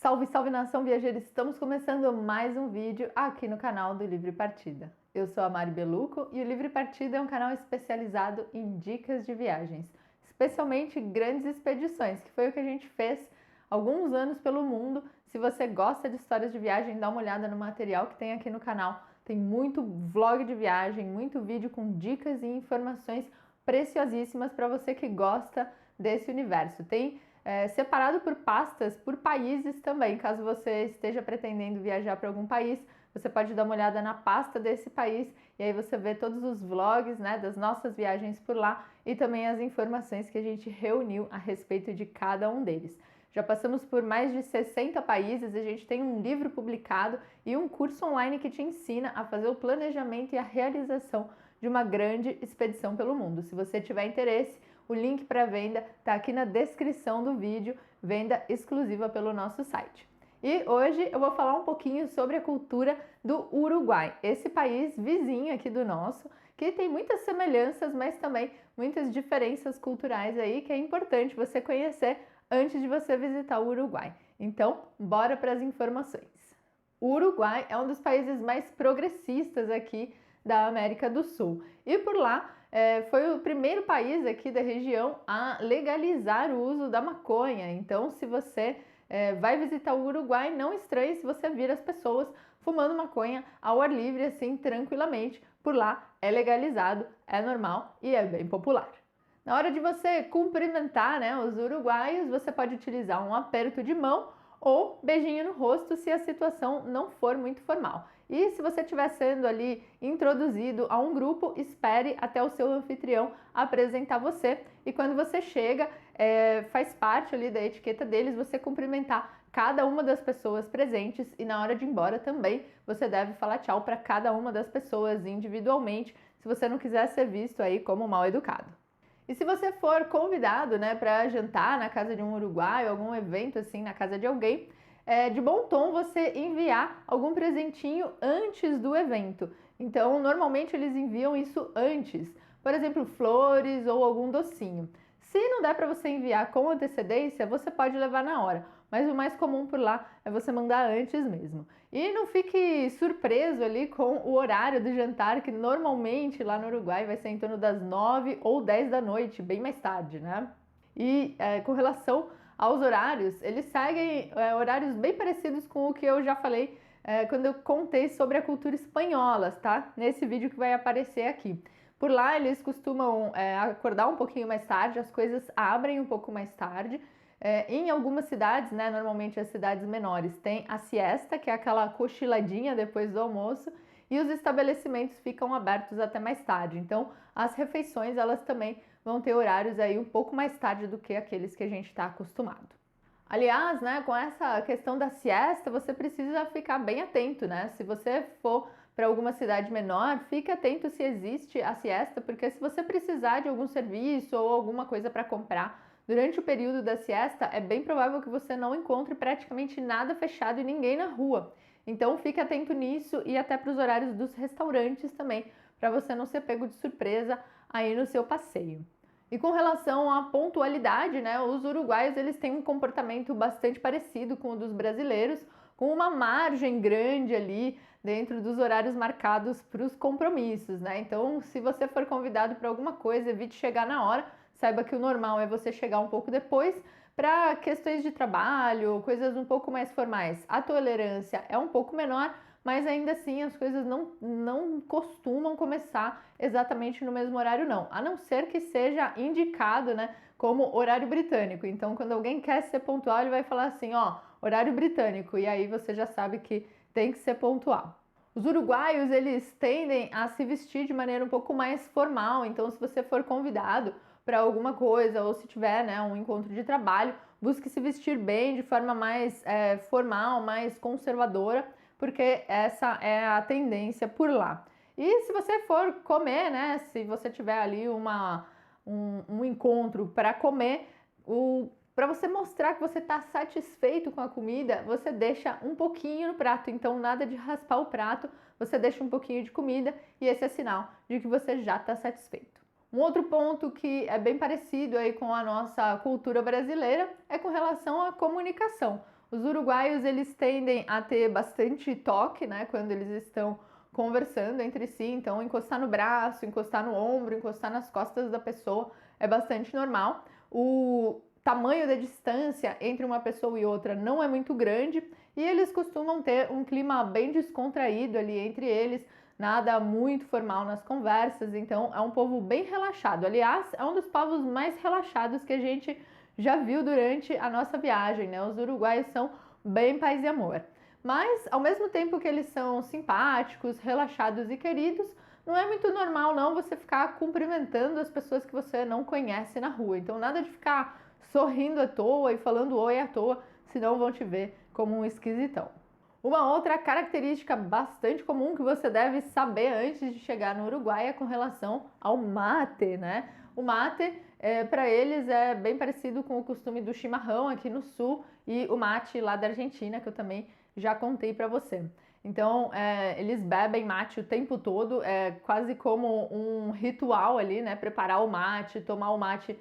Salve, salve nação viajeira! Estamos começando mais um vídeo aqui no canal do Livre Partida. Eu sou a Mari Beluco e o Livre Partida é um canal especializado em dicas de viagens, especialmente grandes expedições, que foi o que a gente fez há alguns anos pelo mundo. Se você gosta de histórias de viagem, dá uma olhada no material que tem aqui no canal. Tem muito vlog de viagem, muito vídeo com dicas e informações preciosíssimas para você que gosta desse universo. Tem separado por pastas, por países também. Caso você esteja pretendendo viajar para algum país, você pode dar uma olhada na pasta desse país e aí você vê todos os vlogs, né, das nossas viagens por lá e também as informações que a gente reuniu a respeito de cada um deles. Já passamos por mais de 60 países, a gente tem um livro publicado e um curso online que te ensina a fazer o planejamento e a realização de uma grande expedição pelo mundo. Se você tiver interesse, o link para venda está aqui na descrição do vídeo, venda exclusiva pelo nosso site. E hoje eu vou falar um pouquinho sobre a cultura do Uruguai, esse país vizinho aqui do nosso, que tem muitas semelhanças, mas também muitas diferenças culturais aí que é importante você conhecer antes de você visitar o Uruguai. Então, bora para as informações. O Uruguai é um dos países mais progressistas aqui da América do Sul. E por lá foi o primeiro país aqui da região a legalizar o uso da maconha. Então, se você vai visitar o Uruguai, não estranhe se você vir as pessoas fumando maconha ao ar livre, assim, tranquilamente. Por lá é legalizado, é normal e é bem popular. Na hora de você cumprimentar, né, os uruguaios, você pode utilizar um aperto de mão ou beijinho no rosto se a situação não for muito formal. E se você estiver sendo ali introduzido a um grupo, espere até o seu anfitrião apresentar você. E quando você chega, faz parte ali da etiqueta deles você cumprimentar cada uma das pessoas presentes e na hora de ir embora também você deve falar tchau para cada uma das pessoas individualmente, se você não quiser ser visto aí como mal educado. E se você for convidado, né, para jantar na casa de um uruguaio, algum evento assim na casa de alguém, é de bom tom você enviar algum presentinho antes do evento. Então, normalmente eles enviam isso antes, por exemplo, flores ou algum docinho. Se não der para você enviar com antecedência, você pode levar na hora, mas o mais comum por lá é você mandar antes mesmo. E não fique surpreso ali com o horário do jantar, que normalmente lá no Uruguai vai ser em torno das 9 ou 10 da noite, bem mais tarde, né? E com relação aos horários, eles seguem horários bem parecidos com o que eu já falei quando eu contei sobre a cultura espanhola, tá? Nesse vídeo que vai aparecer aqui. Por lá eles costumam acordar um pouquinho mais tarde, as coisas abrem um pouco mais tarde. Em algumas cidades, né, normalmente as cidades menores, tem a siesta, que é aquela cochiladinha depois do almoço, e os estabelecimentos ficam abertos até mais tarde. Então, as refeições, elas também vão ter horários aí um pouco mais tarde do que aqueles que a gente está acostumado. Aliás, né, com essa questão da siesta, você precisa ficar bem atento, né? Se você for para alguma cidade menor, fique atento se existe a siesta, porque se você precisar de algum serviço ou alguma coisa para comprar durante o período da siesta, é bem provável que você não encontre praticamente nada fechado e ninguém na rua. Então fique atento nisso e até para os horários dos restaurantes também, para você não ser pego de surpresa aí no seu passeio. E com relação à pontualidade, né, os uruguaios eles têm um comportamento bastante parecido com o dos brasileiros, com uma margem grande ali dentro dos horários marcados para os compromissos, né? Então, se você for convidado para alguma coisa, evite chegar na hora. Saiba que o normal é você chegar um pouco depois para questões de trabalho, coisas um pouco mais formais. A tolerância é um pouco menor, mas ainda assim as coisas não costumam começar exatamente no mesmo horário não, a não ser que seja indicado, né, como horário britânico. Então, quando alguém quer ser pontual, ele vai falar assim, ó, horário britânico, e aí você já sabe que tem que ser pontual. Os uruguaios, eles tendem a se vestir de maneira um pouco mais formal, então se você for convidado para alguma coisa ou se tiver, né, um encontro de trabalho, busque se vestir bem, de forma mais formal, mais conservadora, porque essa é a tendência por lá. E se você for comer, né, se você tiver ali um encontro para comer, para você mostrar que você está satisfeito com a comida, você deixa um pouquinho no prato. Então, nada de raspar o prato, você deixa um pouquinho de comida e esse é sinal de que você já está satisfeito. Um outro ponto que é bem parecido aí com a nossa cultura brasileira é com relação à comunicação. Os uruguaios, eles tendem a ter bastante toque, né, quando eles estão conversando entre si, então encostar no braço, encostar no ombro, encostar nas costas da pessoa é bastante normal. O tamanho da distância entre uma pessoa e outra não é muito grande e eles costumam ter um clima bem descontraído ali entre eles, nada muito formal nas conversas, então é um povo bem relaxado. Aliás, é um dos povos mais relaxados que a gente já viu durante a nossa viagem, né? Os uruguaios são bem paz e amor. Mas, ao mesmo tempo que eles são simpáticos, relaxados e queridos, não é muito normal não você ficar cumprimentando as pessoas que você não conhece na rua. Então, nada de ficar sorrindo à toa e falando oi à toa, senão vão te ver como um esquisitão. Uma outra característica bastante comum que você deve saber antes de chegar no Uruguai é com relação ao mate, né? O mate, para eles, é bem parecido com o costume do chimarrão aqui no sul e o mate lá da Argentina, que eu também já contei para você. Então, eles bebem mate o tempo todo, é quase como um ritual ali, né? Preparar o mate, tomar o mate.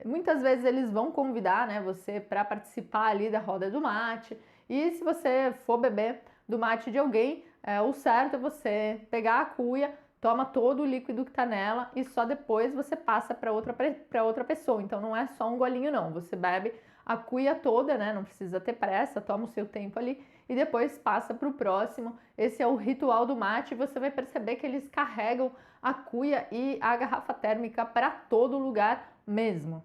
Muitas vezes eles vão convidar, né, você para participar ali da roda do mate. E se você for beber do mate de alguém, o certo é você pegar a cuia, toma todo o líquido que está nela e só depois você passa para outra pessoa. Então não é só um golinho não, você bebe a cuia toda, né? Não precisa ter pressa, toma o seu tempo ali e depois passa para o próximo. Esse é o ritual do mate e você vai perceber que eles carregam a cuia e a garrafa térmica para todo lugar mesmo.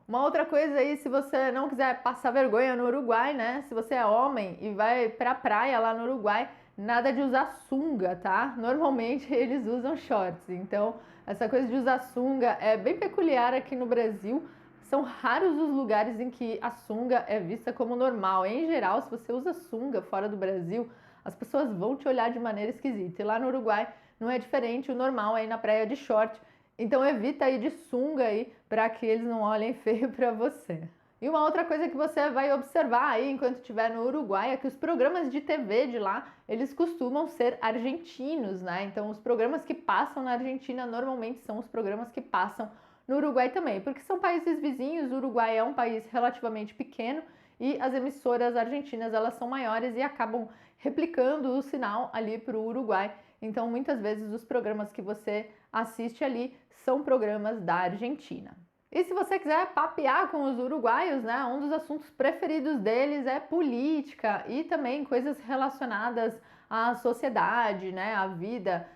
Uma outra coisa aí, se você não quiser passar vergonha no Uruguai, né? Se você é homem e vai pra praia lá no Uruguai, nada de usar sunga, tá? Normalmente eles usam shorts. Então, essa coisa de usar sunga é bem peculiar aqui no Brasil. São raros os lugares em que a sunga é vista como normal. Em geral, se você usa sunga fora do Brasil, as pessoas vão te olhar de maneira esquisita. E lá no Uruguai não é diferente, o normal é ir na praia de short. Então evita ir de sunga aí para que eles não olhem feio para você. E uma outra coisa que você vai observar aí enquanto estiver no Uruguai é que os programas de TV de lá, eles costumam ser argentinos, né? Então os programas que passam na Argentina normalmente são os programas que passam no Uruguai também, porque são países vizinhos, o Uruguai é um país relativamente pequeno e as emissoras argentinas elas são maiores e acabam replicando o sinal ali para o Uruguai. Então muitas vezes os programas que você assiste ali são programas da Argentina. E se você quiser papear com os uruguaios, né, um dos assuntos preferidos deles é política e também coisas relacionadas à sociedade, né, à vida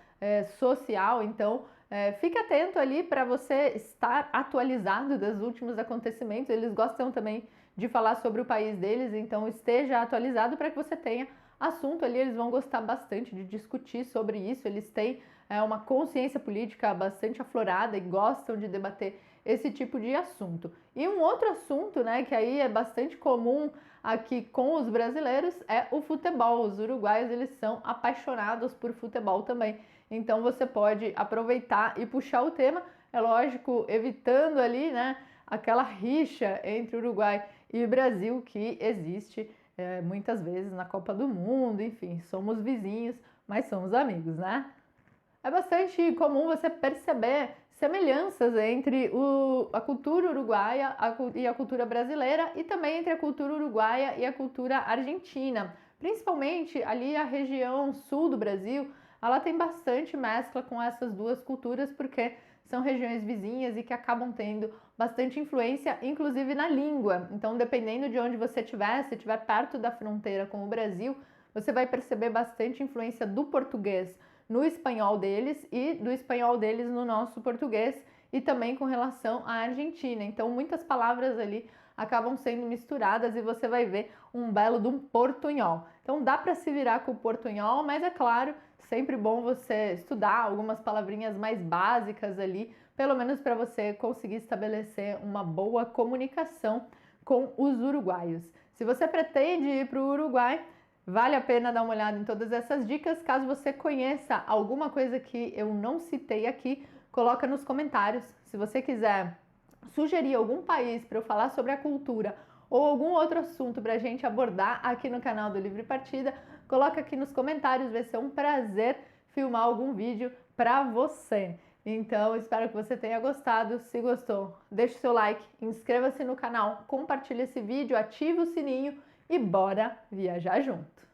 social. Então, fique atento ali para você estar atualizado dos últimos acontecimentos. Eles gostam também de falar sobre o país deles, então esteja atualizado para que você tenha assunto ali. Eles vão gostar bastante de discutir sobre isso. Eles têm uma consciência política bastante aflorada e gostam de debater esse tipo de assunto. E um outro assunto, né, que aí é bastante comum aqui com os brasileiros é o futebol. Os uruguaios, eles são apaixonados por futebol também. Então você pode aproveitar e puxar o tema, é lógico, evitando ali, né, aquela rixa entre Uruguai e Brasil que existe muitas vezes na Copa do Mundo, enfim, somos vizinhos, mas somos amigos, né? É bastante comum você perceber semelhanças entre a cultura uruguaia e a cultura brasileira e também entre a cultura uruguaia e a cultura argentina. Principalmente ali a região sul do Brasil, ela tem bastante mescla com essas duas culturas porque são regiões vizinhas e que acabam tendo bastante influência, inclusive na língua. Então, dependendo de onde você estiver, se estiver perto da fronteira com o Brasil, você vai perceber bastante influência do português no espanhol deles e do espanhol deles no nosso português e também com relação à Argentina. Então, muitas palavras ali acabam sendo misturadas e você vai ver um belo de um portunhol. Então, dá para se virar com o portunhol, mas é claro, sempre bom você estudar algumas palavrinhas mais básicas ali, pelo menos para você conseguir estabelecer uma boa comunicação com os uruguaios. Se você pretende ir para o Uruguai, vale a pena dar uma olhada em todas essas dicas. Caso você conheça alguma coisa que eu não citei aqui, coloca nos comentários. Se você quiser sugerir algum país para eu falar sobre a cultura ou algum outro assunto para a gente abordar aqui no canal do Livre Partida, coloca aqui nos comentários, vai ser um prazer filmar algum vídeo para você. Então, espero que você tenha gostado. Se gostou, deixe seu like, inscreva-se no canal, compartilhe esse vídeo, ative o sininho e bora viajar junto!